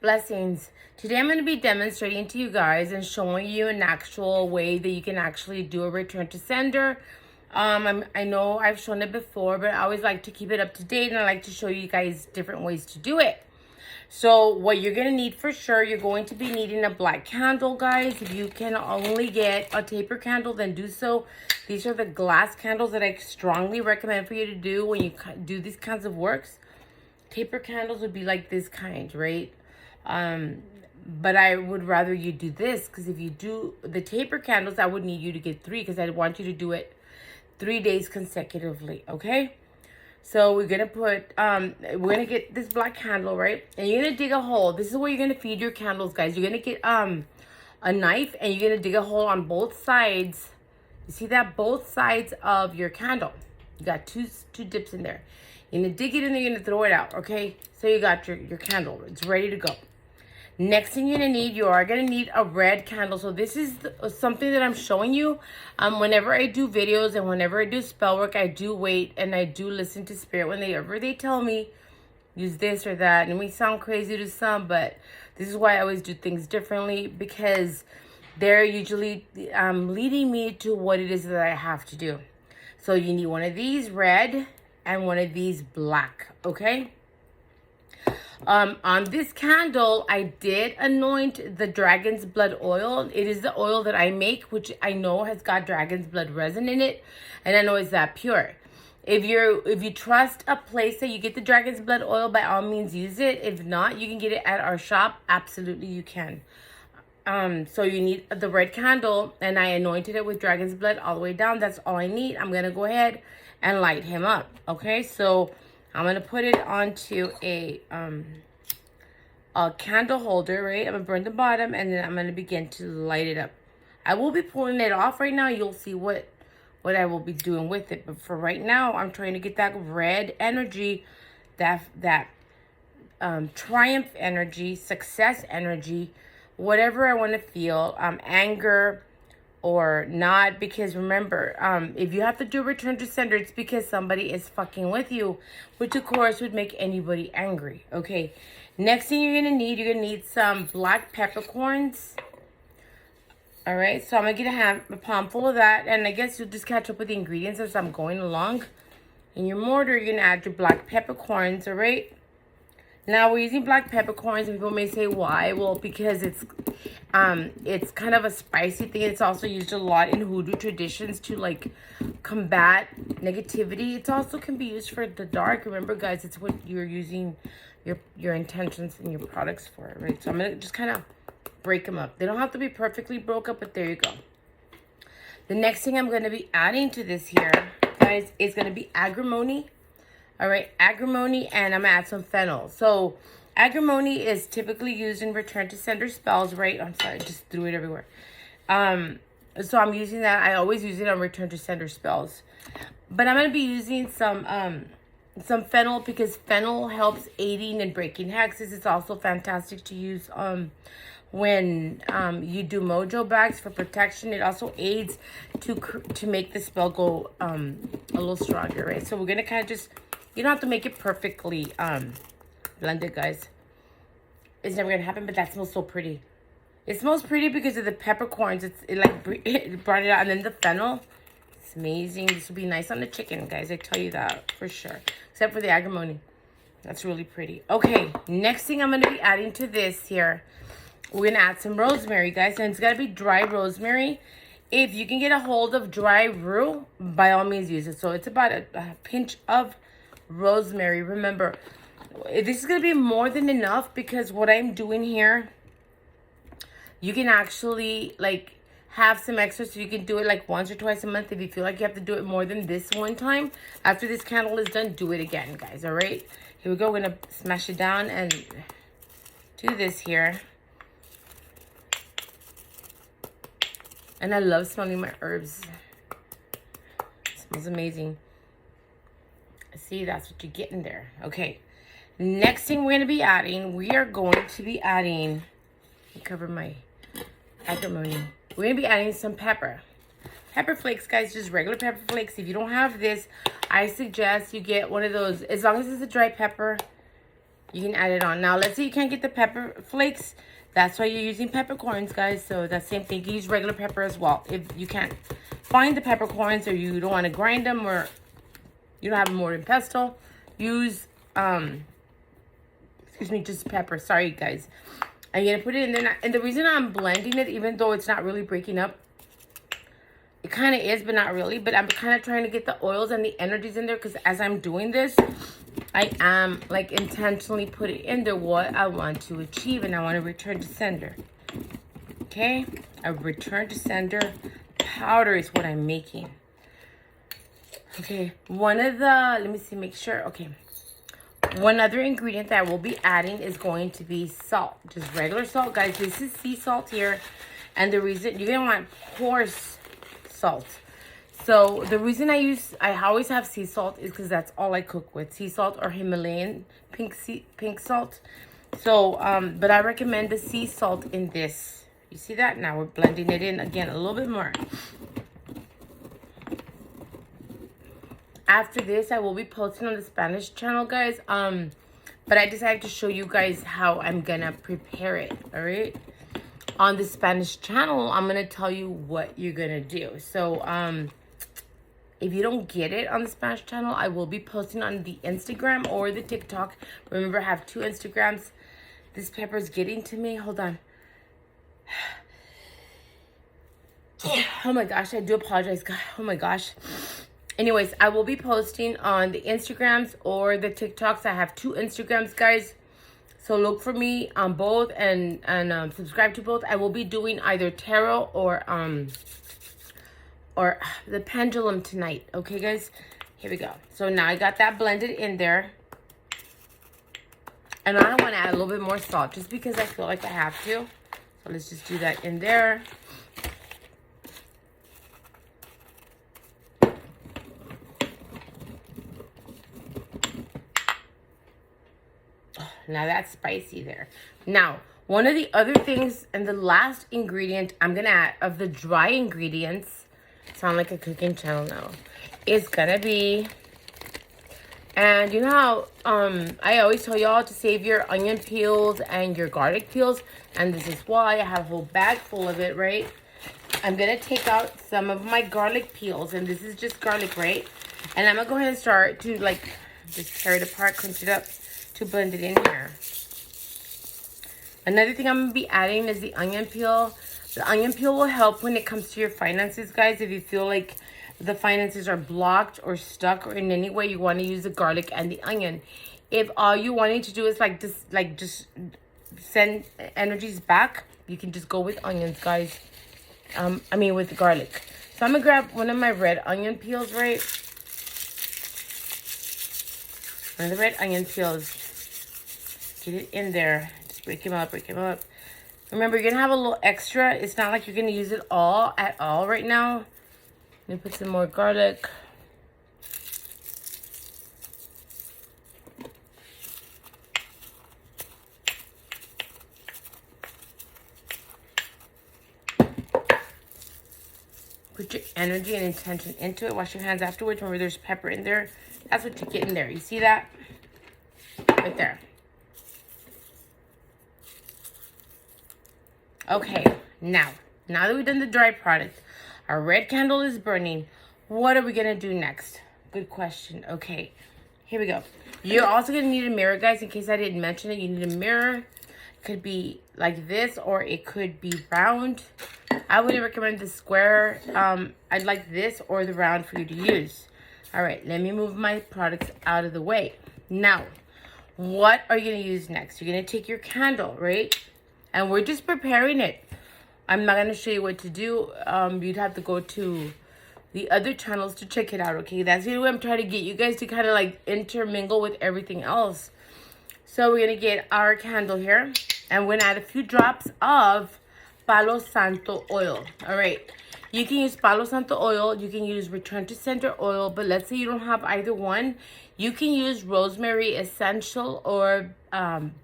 Blessings. Today I'm going to be demonstrating to you guys and showing you an actual way that you can actually do a return to sender. I know I've shown it before, but I always like to keep it up to date, and I like to show you guys different ways to do it. So what you're going to need for sure, you're going to be needing a black candle, guys. If you can only get a taper candle, then do so. These are the glass candles that I strongly recommend for you to do when you do these kinds of works. Taper candles would be like this kind, right? But I would rather you do this, because if you do the taper candles, I would need you to get 3, because I want you to do it 3 days consecutively. Okay, so we're gonna put we're gonna get this black candle, right? And you're gonna dig a hole. This is where you're gonna feed your candles, guys. You're gonna get a knife, and you're gonna dig a hole on both sides. You see that? Both sides of your candle. You got two dips in there. You're gonna dig it in there, you're gonna throw it out. Okay, so you got your candle, it's ready to go. Next thing you're gonna need, you are gonna need a red candle. So this is something that I'm showing you. Whenever I do videos and whenever I do spell work, I do wait and I do listen to spirit whenever they tell me use this or that. And it may sound crazy to some, but this is why I always do things differently, because they're usually leading me to what it is that I have to do. So you need one of these red and one of these black. Okay. On this candle, I did anoint the dragon's blood oil. It is the oil that I make, which I know has got dragon's blood resin in it, and I know it's that pure. If you trust a place that you get the dragon's blood oil, by all means use it. If not, you can get it at our shop. Absolutely, you can. So you need the red candle, and I anointed it with dragon's blood all the way down. That's all I need. I'm gonna go ahead and light him up. Okay, so I'm gonna put it onto a candle holder, right? I'm gonna burn the bottom, and then I'm gonna begin to light it up. I will be pulling it off right now. You'll see what I will be doing with it. But for right now, I'm trying to get that red energy, that triumph energy, success energy, whatever I want to feel, anger or not, because remember, if you have to do return to sender, it's because somebody is fucking with you, which of course would make anybody angry. Okay, next thing you're gonna need some black peppercorns. All right, so I'm gonna get a palm full of that, and I guess you'll just catch up with the ingredients as I'm going along. In your mortar, you're gonna add your black peppercorns. All right, now we're using black peppercorns, and people may say why. Well, because it's kind of a spicy thing. It's also used a lot in hoodoo traditions to like combat negativity. It also can be used for the dark. Remember, guys, it's what you're using your intentions and your products for, right? So I'm gonna just kind of break them up. They don't have to be perfectly broke up, but there you go. The next thing I'm going to be adding to this here, guys, is going to be agrimony. All right, agrimony, and I'm going to add some fennel. So agrimony is typically used in return to sender spells, right? I'm sorry, I just threw it everywhere. So I'm using that. I always use it on return to sender spells. But I'm going to be using some fennel, because fennel helps aiding and breaking hexes. It's also fantastic to use when you do mojo bags for protection. It also aids to make the spell go a little stronger, right? So we're going to kind of just, you don't have to make it perfectly blended, guys. It's never going to happen, but that smells so pretty. It smells pretty because of the peppercorns. It brought it out. And then the fennel, it's amazing. This will be nice on the chicken, guys. I tell you that for sure. Except for the agrimony. That's really pretty. Okay, next thing I'm going to be adding to this here, we're going to add some rosemary, guys. And it's got to be dry rosemary. If you can get a hold of dry rue, by all means use it. So it's about a pinch of rosemary. Remember, this is going to be more than enough, because what I'm doing here, you can actually like have some extra, so you can do it like once or twice a month. If you feel like you have to do it more than this one time, after this candle is done, do it again, guys. All right, here we go. We're going to smash it down and do this here. And I love smelling my herbs. It smells amazing. See, that's what you get in there. Okay. Next thing we're going to be adding, we are going to be adding, let me cover my agrimony. We're going to be adding some pepper. Pepper flakes, guys, just regular pepper flakes. If you don't have this, I suggest you get one of those. As long as it's a dry pepper, You can add it on. Now, let's say you can't get the pepper flakes. That's why you're using peppercorns, guys. So that's the same thing. You can use regular pepper as well. If you can't find the peppercorns, or you don't want to grind them, or you don't have more than pesto, use, excuse me, just pepper. Sorry, guys. I'm going to put it in there. And the reason I'm blending it, even though it's not really breaking up, it kind of is, but not really. But I'm kind of trying to get the oils and the energies in there, because as I'm doing this, I am like intentionally putting in there what I want to achieve, and I want to return to sender. Okay, a return to sender powder is what I'm making. Okay, one of the, let me see, make sure. Okay, one other ingredient that we'll be adding is going to be salt, just regular salt, guys. This is sea salt here, and the reason you're gonna want coarse salt. So the reason I always have sea salt is because that's all I cook with, sea salt or Himalayan pink salt. So, but I recommend the sea salt in this. You see that? Now we're blending it in again a little bit more. After this, I will be posting on the Spanish channel, guys. But I decided to show you guys how I'm gonna prepare it. All right. On the Spanish channel, I'm gonna tell you what you're gonna do. So, if you don't get it on the Spanish channel, I will be posting on the Instagram or the TikTok. Remember, I have 2 Instagrams. This pepper is getting to me. Hold on. Oh my gosh, I do apologize, guys. Oh my gosh. Anyways, I will be posting on the Instagrams or the TikToks. I have 2 Instagrams, guys. So look for me on both, and subscribe to both. I will be doing either tarot or the pendulum tonight. Okay, guys, here we go. So now I got that blended in there, and I want to add a little bit more salt just because I feel like I have to. So let's just do that in there. Oh, now that's spicy there. Now, one of the other things, and the last ingredient I'm gonna add of the dry ingredients, sound like a cooking channel now, is gonna be, and you know how I always tell y'all to save your onion peels and your garlic peels, and this is why I have a whole bag full of it, right? I'm gonna take out some of my garlic peels, and this is just garlic, right? And I'm gonna go ahead and start to like just tear it apart, crunch it up to blend it in here. Another thing I'm gonna be adding is the onion peel. The onion peel will help when it comes to your finances, guys. If you feel like the finances are blocked or stuck or in any way, you want to use the garlic and the onion. If all you wanting to do is like this, like just send energies back, you can just go with onions, guys. I mean with the garlic. So I'm gonna grab one of my red onion peels, right? One of the red onion peels. Get it in there. Just break them up, break them up. Remember, you're going to have a little extra. It's not like you're going to use it all at all right now. Let me put some more garlic. Put your energy and intention into it. Wash your hands afterwards. Remember, there's pepper in there. That's what you get in there. You see that? Right there. Okay, now that we've done the dry product, our red candle is burning. What are we going to do next? Good question. Okay, here we go. You're also going to need a mirror, guys, in case I didn't mention it. You need a mirror. It could be like this, or it could be round. I would recommend the square. I'd like this or the round for you to use. All right, let me move my products out of the way. Now, what are you going to use next? You're going to take your candle, right? And we're just preparing it. I'm not going to show you what to do. You'd have to go to the other channels to check it out, okay? That's the way I'm trying to get you guys to kind of like intermingle with everything else. So we're going to get our candle here. And we're going to add a few drops of Palo Santo oil. All right. You can use Palo Santo oil. You can use Return to Sender oil. But let's say you don't have either one. You can use rosemary essential or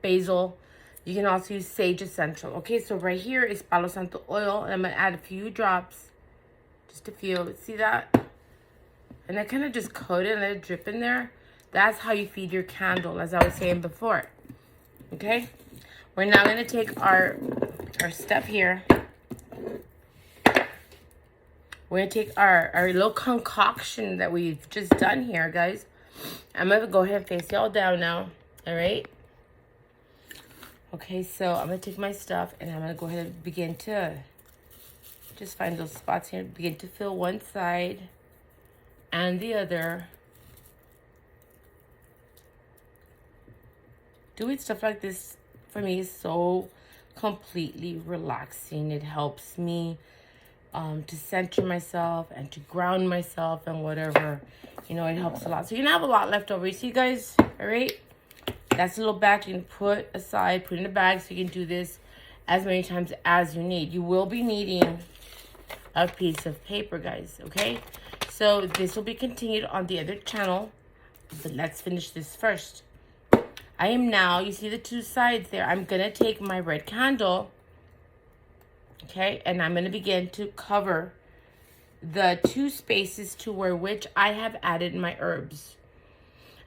basil. You can also use sage essential. Okay, so right here is Palo Santo oil. And I'm going to add a few drops. Just a few. See that? And I kind of just coat it and let it drip in there. That's how you feed your candle, as I was saying before. Okay? We're now going to take our stuff here. We're going to take our little concoction that we've just done here, guys. I'm going to go ahead and face y'all down now. All right? Okay, so I'm going to take my stuff and I'm going to go ahead and begin to just find those spots here. Begin to fill one side and the other. Doing stuff like this for me is so completely relaxing. It helps me to center myself and to ground myself and whatever. You know, it helps a lot. So you're going to have a lot left over. You see, guys? All right? That's a little batch you can put aside, put in a bag so you can do this as many times as you need. You will be needing a piece of paper, guys, okay? So this will be continued on the other channel, but let's finish this first. I am now, you see the two sides there, I'm going to take my red candle, okay, and I'm going to begin to cover the two spaces to where which I have added my herbs.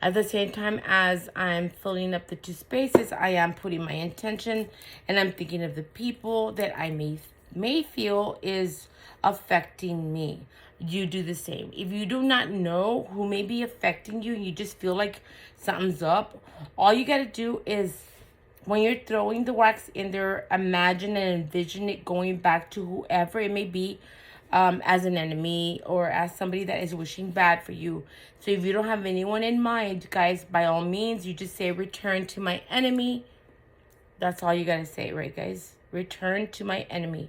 At the same time as I'm filling up the two spaces, I am putting my intention and I'm thinking of the people that I may feel is affecting me. You do the same. If you do not know who may be affecting you and you just feel like something's up, all you got to do is when you're throwing the wax in there, imagine and envision it going back to whoever it may be, as an enemy or as somebody that is wishing bad for you. So if you don't have anyone in mind, guys, by all means, you just say, return to my enemy. That's all you got to say, right, guys? Return to my enemy.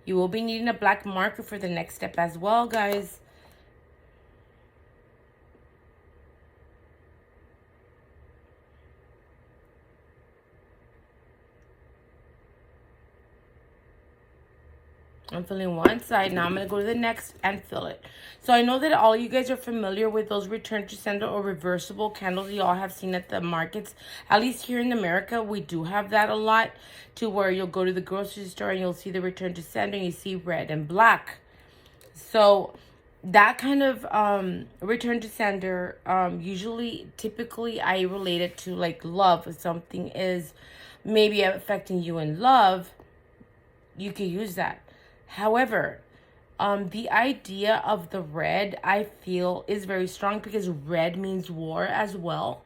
You will be needing a black marker for the next step as well, guys. I'm filling one side. Now I'm going to go to the next and fill it. So I know that all you guys are familiar with those return to sender or reversible candles you all have seen at the markets. At least here in America, we do have that a lot, to where you'll go to the grocery store and you'll see the return to sender and you see red and black. So that kind of return to sender, typically I relate it to like love. If something is maybe affecting you in love, you can use that. However, the idea of the red, I feel, is very strong because red means war as well.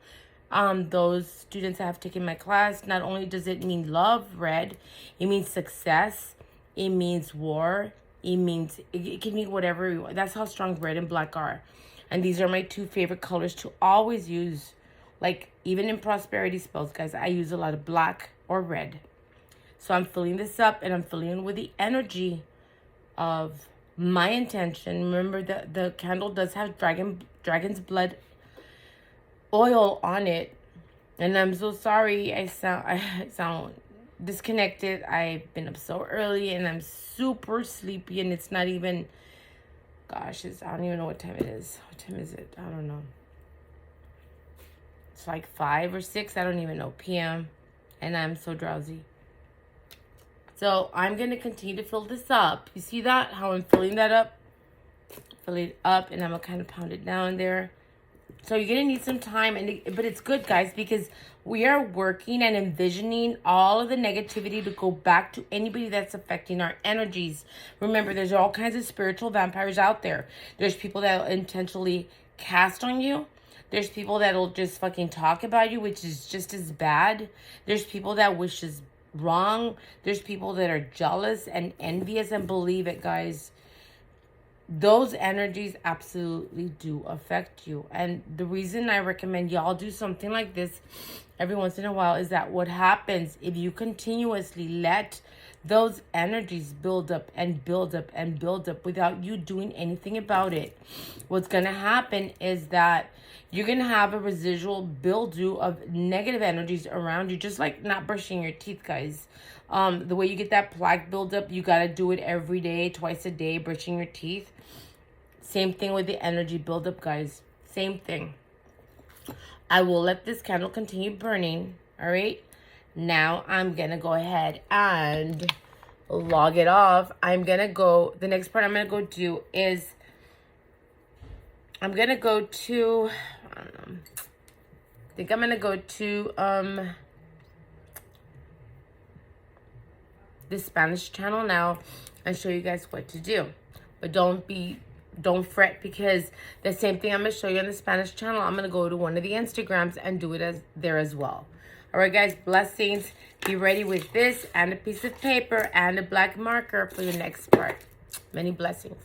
Those students that have taken my class, not only does it mean love, red, it means success, it means war, it can mean whatever you want. That's how strong red and black are. And these are my two favorite colors to always use. Like, even in prosperity spells, guys, I use a lot of black or red. So I'm filling this up and I'm filling it with the energy of my intention. Remember that the candle does have dragon's blood oil on it. And I'm so sorry I sound disconnected. I've been up so early and I'm super sleepy and it's not even, gosh, I don't even know what time it is. What time is it? I don't know. It's like 5 or 6, I don't even know, p.m. And I'm so drowsy. So I'm going to continue to fill this up. You see that? How I'm filling that up? Fill it up and I'm going to kind of pound it down there. So you're going to need some time. But it's good, guys, because we are working and envisioning all of the negativity to go back to anybody that's affecting our energies. Remember, there's all kinds of spiritual vampires out there. There's people that will intentionally cast on you. There's people that will just fucking talk about you, which is just as bad. There's people that wishes wrong. There's people that are jealous and envious, and believe it, guys, those energies absolutely do affect you. And the reason I recommend y'all do something like this every once in a while is that what happens if you continuously let those energies build up and build up and build up without you doing anything about it, what's going to happen is that you're going to have a residual buildew of negative energies around you, just like not brushing your teeth, guys. The way you get that plaque buildup, you got to do it every day, twice a day, brushing your teeth. Same thing with the energy buildup, guys. Same thing. I will let this candle continue burning, all right? Now I'm going to go ahead and log it off. The next part I'm going to go do is I'm going to go to, I don't know, I think I'm going to go to the Spanish channel now and show you guys what to do. But don't fret, because the same thing I'm going to show you on the Spanish channel, I'm going to go to one of the Instagrams and do it there as well. All right, guys, blessings. Be ready with this and a piece of paper and a black marker for the next part. Many blessings.